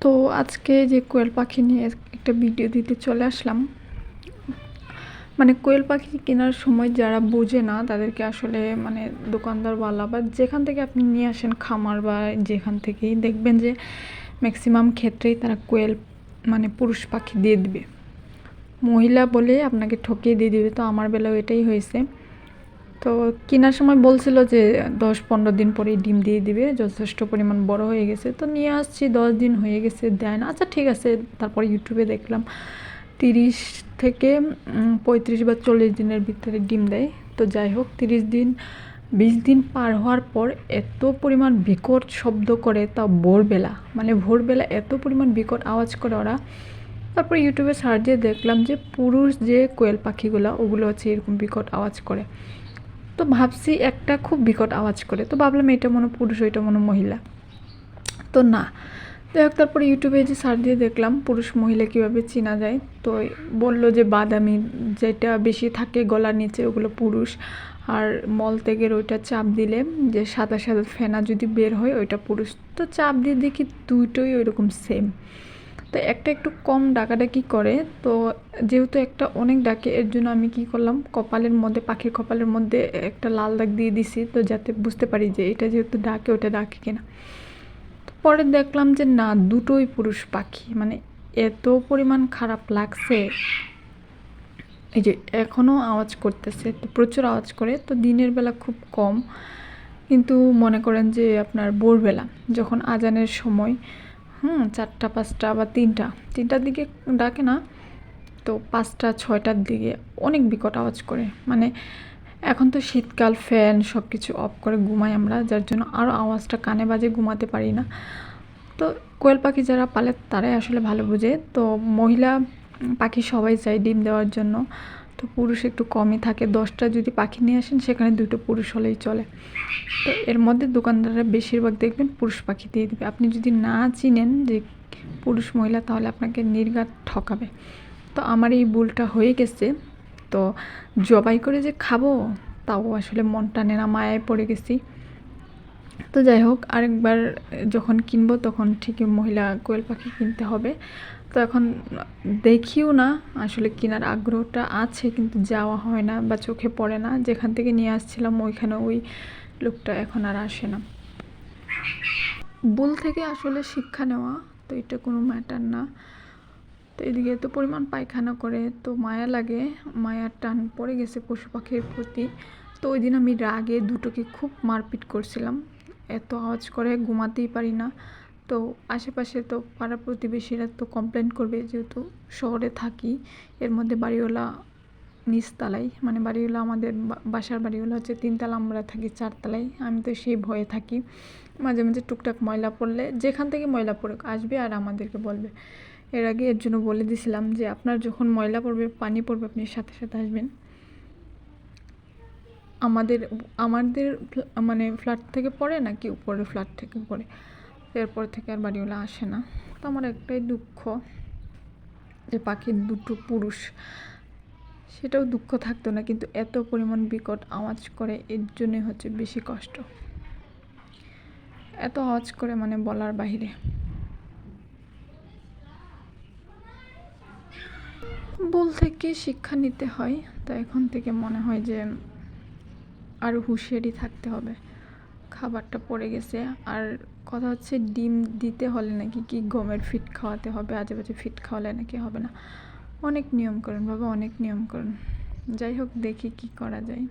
তো আজকে যে কোয়েল পাখি নিয়ে একটা ভিডিও দিতে চলে আসলাম। মানে কোয়েল পাখি কেনার সময় যারা বোঝে না তাদেরকে আসলে মানে দোকানদারওয়ালা বা যেখান থেকে আপনি নিয়ে আসেন খামার বা যেখান থেকেই দেখবেন যে ম্যাক্সিমাম ক্ষেত্রেই তারা কোয়েল মানে পুরুষ পাখি দিয়ে দিবে, মহিলা বলে আপনাকে ঠকিয়ে দিয়ে দিবে। তো আমার বেলাও এটাই হয়েছে। তো কেনার সময় বলছিল যে 10-15 দিন পরেই ডিম দিয়ে দিবে, যথেষ্ট পরিমাণ বড় হয়ে গেছে। তো নিয়ে আসছি, 10 দিন হয়ে গেছে, দেয় না। আচ্ছা ঠিক আছে, তারপরে ইউটিউবে দেখলাম 30 থেকে 35 বা 40 দিনের ভিতরে ডিম দেয়। তো যাই হোক, 30 দিন 20 দিন পার হওয়ার পর এত পরিমাণ বিকট শব্দ করে, তা ভোরবেলা, মানে ভোরবেলা এত পরিমাণ বিকট আওয়াজ করে ওরা। তারপর ইউটিউবে সার্চ দিয়ে দেখলাম যে পুরুষ যে কোয়েল পাখিগুলো ওগুলো হচ্ছে এরকম বিকট আওয়াজ করে। তো ভাবছি একটা খুব বিকট আওয়াজ করে, তো ভাবলাম এটা মনে পুরুষ, ওইটা মনে মহিলা। তো না, যাই হোক, তারপরে ইউটিউবে যে সার্চ দিয়ে দেখলাম পুরুষ মহিলা কীভাবে চেনা যায়। তো বললো যে বাদামি যেটা বেশি থাকে গলার নিচে ওগুলো পুরুষ, আর মল ত্যাগের ওইটা চাপ দিলে যে সাদা সাদা ফেনা যদি বের হয় ওইটা পুরুষ। তো চাপ দিয়ে দেখি দুটোই ওইরকম সেম। তো একটা একটু কম ডাকাডাকি করে, তো যেহেতু একটা অনেক ডাকে, এর জন্য আমি কি করলাম, কপালের মধ্যে, পাখির কপালের মধ্যে একটা লাল দাগ দিয়ে দিছি, তো যাতে বুঝতে পারি যে এটা যেহেতু ডাকে ওটা ডাকে কিনা। তো পরে দেখলাম যে না, দুটোই পুরুষ পাখি। মানে এত পরিমাণ খারাপ লাগছে, এই যে এখনও আওয়াজ করতেছে, তো প্রচুর আওয়াজ করে। তো দিনের বেলা খুব কম, কিন্তু মনে করেন যে আপনার ভোরবেলা যখন আজানের সময় 4টা 5টা বা 3টার দিকে ডাকে না, তো 5টা 6টার দিকে অনেক বিকট আওয়াজ করে। মানে এখন তো শীতকাল, ফ্যান সব কিছু অফ করে ঘুমাই আমরা, যার জন্য আরও আওয়াজটা কানে বাজে, ঘুমাতে পারি না। তো কোয়েল পাখি যারা পালে তারাই আসলে ভালো বোঝে। তো মহিলা পাখি সবাই চায় ডিম দেওয়ার জন্য, তো পুরুষ একটু কমই থাকে। 10টা যদি পাখি নিয়ে আসেন সেখানে 2টো পুরুষ হলেই চলে। তো এর মধ্যে দোকানদাররা বেশিরভাগ দেখবেন পুরুষ পাখি দিয়ে দেবে। আপনি যদি না চিনেন যে পুরুষ মহিলা তাহলে আপনাকে নির্ঘাত ঠকাবে। তো আমার এই ভুলটা হয়ে গেছে। তো জবাই করে যে খাবো তাও আসলে মন টানে না, মায়ায় পড়ে গেছি। তো যাই হোক, আরেকবার যখন কিনবো তখন ঠিকই মহিলা কোয়েল পাখি কিনতে হবে। তো এখন দেখিও না, আসলে কেনার আগ্রহটা আছে কিন্তু যাওয়া হয় না বা চোখে পড়ে না। যেখান থেকে নিয়ে আসছিলাম ওইখানে ওই লোকটা এখন আর আসে না। ভুল থেকে আসলে শিক্ষা নেওয়া, তো এটা কোনো ম্যাটার না। তো এদিকে এত পরিমাণ পায়খানা করে, তো মায়া লাগে, মায়ার টান পড়ে গেছে পশু পাখির প্রতি। তো ওই দিন আমি রাগে দুটোকে খুব মারপিট করছিলাম, এত আওয়াজ করে ঘুমাতেই পারি না। তো আশেপাশে তো পাড়া প্রতিবেশীরা তো কমপ্লেন করবে, যেহেতু শহরে থাকি। এর মধ্যে বাড়িওয়ালা নিচতলায়, মানে বাড়িওয়ালা আমাদের বাসার বাড়িওয়ালা হচ্ছে 3তলা, আমরা থাকি 4তলায়। আমি তো সেই ভয়ে থাকি, মাঝে মাঝে টুকটাক ময়লা পড়লে যেখান থেকে ময়লা পড়ুক আসবে আর আমাদেরকে বলবে। এর আগে এর জন্য বলে দিছিলাম যে আপনার যখন ময়লা পড়বে, পানি পড়বে, আপনি সাথে সাথে আসবেন। আমাদের আমাদের মানে ফ্ল্যাট থেকে পড়ে নাকি উপরের ফ্ল্যাট থেকে পড়ে, এরপর থেকে আর বাড়িওয়ালা আসে না। তো আমার একটাই দুঃখ যে পাখির দুটো পুরুষ, সেটাও দুঃখ থাকতো না, কিন্তু এত পরিমাণ বিকট আওয়াজ করে, এর জন্যই হচ্ছে বেশি কষ্ট। এত আওয়াজ করে মানে বলার বাহিরে। ভুল থেকে শিক্ষা নিতে হয়, তো এখন থেকে মনে হয় যে আরও হুঁশিয়ারি থাকতে হবে। খাবারটা পড়ে গেছে, আর কথা হচ্ছে ডিম দিতে হলে নাকি কি গমের ফিট খাওয়াতে হবে, আজে বাজে ফিট খাওয়ালে নাকি হবে না। অনেক নিয়ম করেন বাবা, অনেক নিয়ম করেন। যাই হোক, দেখি কি করা যায়।